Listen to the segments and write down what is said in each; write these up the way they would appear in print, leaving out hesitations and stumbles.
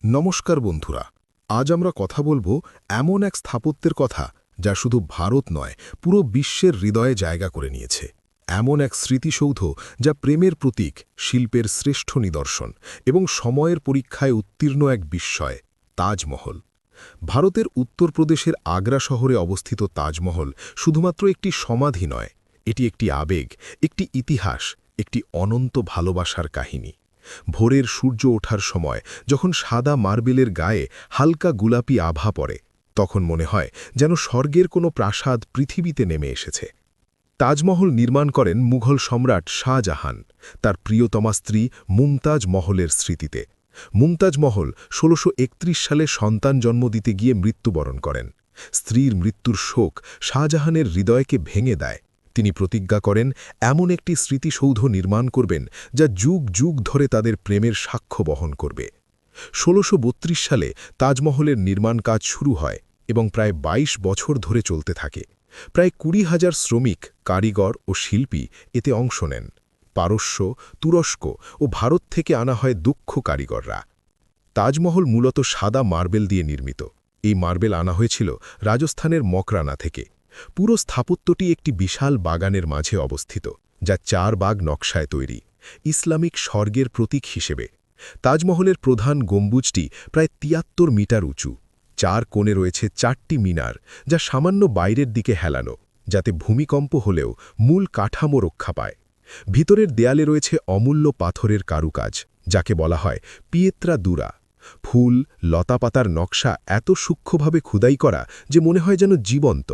নমস্কার বন্ধুরা, আজ আমরা কথা বলবো এমন এক স্থাপত্যের কথা যা শুধু ভারত নয়, পুরো বিশ্বের হৃদয়ে জায়গা করে নিয়েছে। এমন এক স্মৃতিসৌধ যা প্রেমের প্রতীক, শিল্পের শ্রেষ্ঠ নিদর্শন এবং সময়ের পরীক্ষায় উত্তীর্ণ এক বিস্ময়, তাজমহল। ভারতের উত্তরপ্রদেশের আগ্রা শহরে অবস্থিত তাজমহল শুধুমাত্র একটি সমাধি নয়, এটি একটি আবেগ, একটি ইতিহাস, একটি অনন্ত ভালোবাসার কাহিনী। ভোরের সূর্য ওঠার সময় যখন সাদা মার্বেলের গায়ে হালকা গোলাপি আভা পড়ে, তখন মনে হয় যেন স্বর্গের কোনো প্রাসাদ পৃথিবীতে নেমে এসেছে। তাজমহল নির্মাণ করেন মুঘল সম্রাট শাহজাহান, তার প্রিয়তমা স্ত্রী মুমতাজ মহলের স্মৃতিতে। মুমতাজ মহল ১৬৩১ সালে সন্তান জন্ম দিতে গিয়ে মৃত্যুবরণ করেন। স্ত্রীর মৃত্যুর শোক শাহজাহানের হৃদয়কে ভেঙে দেয়। তিনি প্রতিজ্ঞা করেন এমন একটি স্মৃতিসৌধ নির্মাণ করবেন যা যুগ যুগ ধরে তাদের প্রেমের সাক্ষ্য বহন করবে। ১৬৩২ সালে তাজমহলের নির্মাণ কাজ শুরু হয় এবং প্রায় ২২ বছর ধরে চলতে থাকে। প্রায় ২০,০০০ শ্রমিক, কারিগর ও শিল্পী এতে অংশ নেন। পারস্য, তুরস্ক ও ভারত থেকে আনা হয় দক্ষ কারিগররা। তাজমহল মূলত সাদা মার্বেল দিয়ে নির্মিত। এই মার্বেল আনা হয়েছিল রাজস্থানের মকরানা থেকে। পুরো স্থাপত্যটি একটি বিশাল বাগানের মাঝে অবস্থিত, যা ৪ বাগ নকশায় তৈরি, ইসলামিক স্বর্গের প্রতীক হিসেবে। তাজমহলের প্রধান গম্বুজটি প্রায় ৭৩ মিটার উঁচু। ৪ কোণে রয়েছে ৪টি মিনার, যা সামান্য বাইরের দিকে হেলানো, যাতে ভূমিকম্প হলেও মূল কাঠামো রক্ষা পায়। ভিতরের দেয়ালে রয়েছে অমূল্য পাথরের কারুকাজ, যাকে বলা হয় পিয়েত্রা দুরা। ফুল, লতাপাতার নকশা এত সূক্ষ্মভাবে খোদাই করা যে মনে হয় যেন জীবন্ত।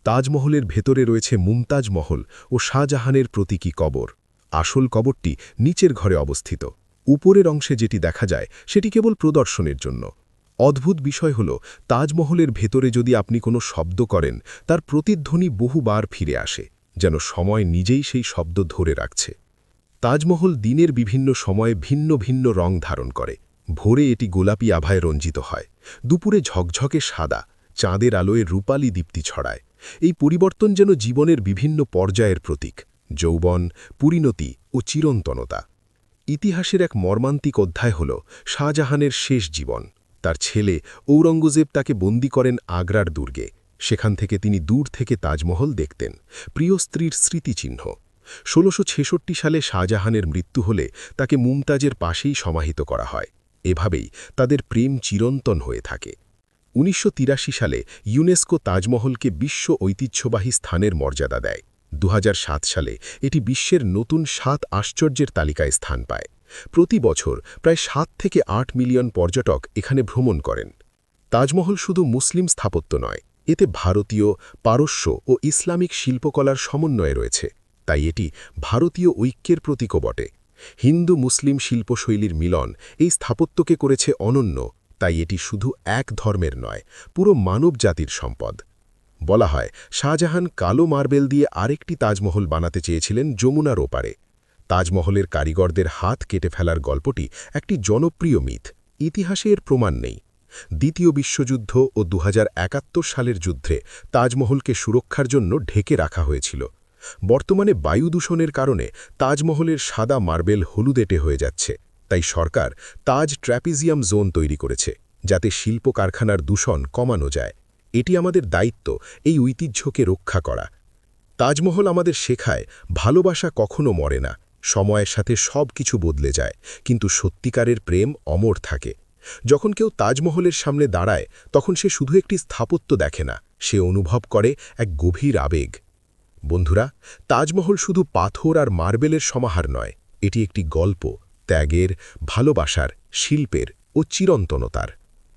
তাজমহলের ভেতরে রয়েছে মুমতাজ মহল ও শাহজাহানের প্রতীকী কবর। আসল কবরটি নিচের ঘরে অবস্থিত। উপরের অংশে যেটি দেখা যায় সেটি কেবল প্রদর্শনের জন্য। অদ্ভুত বিষয় হল, তাজমহলের ভেতরে যদি আপনি কোনো শব্দ করেন, তার প্রতিধ্বনি বহুবার ফিরে আসে, যেন সময় নিজেই সেই শব্দ ধরে রাখছে। তাজমহল দিনের বিভিন্ন সময়ে ভিন্ন ভিন্ন রং ধারণ করে। ভোরে এটি গোলাপি আভায় রঞ্জিত হয়, দুপুরে ঝকঝকে সাদা, চাঁদের আলোয় রূপালী দীপ্তি ছড়ায়। এই পরিবর্তন যেন জীবনের বিভিন্ন পর্যায়ের প্রতীক, যৌবন, পরিণতি ও চিরন্তনতা। ইতিহাসের এক মর্মান্তিক অধ্যায় হল শাহজাহানের শেষ জীবন। তার ছেলে ঔরঙ্গজেব তাকে বন্দী করেন আগ্রার দুর্গে। সেখান থেকে তিনি দূর থেকে তাজমহল দেখতেন, প্রিয় স্ত্রীর স্মৃতিচিহ্ন। ১৬৬৬ সালে শাহজাহানের মৃত্যু হলে তাকে মুমতাজের পাশেই সমাহিত করা হয়। এভাবেই তাদের প্রেম চিরন্তন হয়ে থাকে। ১৯৮৩ সালে ইউনেস্কো তাজমহলকে বিশ্ব ঐতিহ্যবাহী স্থানের মর্যাদা দেয়। ২০০৭ সালে এটি বিশ্বের নতুন ৭ আশ্চর্যের তালিকায় স্থান পায়। প্রতি বছর প্রায় ৭ থেকে ৮ মিলিয়ন পর্যটক এখানে ভ্রমণ করেন। তাজমহল শুধু মুসলিম স্থাপত্য নয়, এতে ভারতীয়, পারস্য ও ইসলামিক শিল্পকলার সমন্বয়ে রয়েছে, তাই এটি ভারতীয় ঐক্যের প্রতীকও বটে। হিন্দু মুসলিম শিল্পশৈলীর মিলন এই স্থাপত্যকে করেছে অনন্য, তাই এটি শুধু এক ধর্মের নয়, পুরো মানব জাতির সম্পদ। বলা হয় শাহজাহান কালো মার্বেল দিয়ে আরেকটি তাজমহল বানাতে চেয়েছিলেন যমুনার ওপারে। তাজমহলের কারিগরদের হাত কেটে ফেলার গল্পটি একটি জনপ্রিয় মিথ, ইতিহাসে এর প্রমাণ নেই। দ্বিতীয় বিশ্বযুদ্ধ ও ২০৭১ সালের যুদ্ধে তাজমহলকে সুরক্ষার জন্য ঢেকে রাখা হয়েছিল। বর্তমানে বায়ু দূষণের কারণে তাজমহলের সাদা মার্বেল হলুদেটে হয়ে যাচ্ছে, তাই সরকার তাজ ট্র্যাপিজিয়াম জোন তৈরি করেছে, যাতে শিল্প কারখানার দূষণ কমানো যায়। এটি আমাদের দায়িত্ব, এই ঐতিহ্যকে রক্ষা করা। তাজমহল আমাদের শেখায় ভালোবাসা কখনো মরে না, সময়ের সাথে সব কিছু বদলে যায়, কিন্তু সত্যিকারের প্রেম অমর থাকে। যখন কেউ তাজমহলের সামনে দাঁড়ায়, তখন সে শুধু একটি স্থাপত্য দেখে না, সে অনুভব করে এক গভীর আবেগ। বন্ধুরা, তাজমহল শুধু পাথর আর মার্বেলের সমাহার নয়, এটি একটি গল্প, ত্যাগের, ভালোবাসার, শিল্পের ও চিরন্তনতার।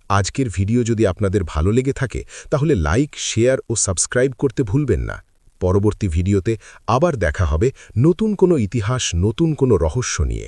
আজকের ভিডিও যদি আপনাদের ভালো লেগে থাকে, তাহলে লাইক, শেয়ার ও সাবস্ক্রাইব করতে ভুলবেন না। পরবর্তী ভিডিওতে আবার দেখা হবে নতুন কোনো ইতিহাস, নতুন কোনো রহস্য নিয়ে।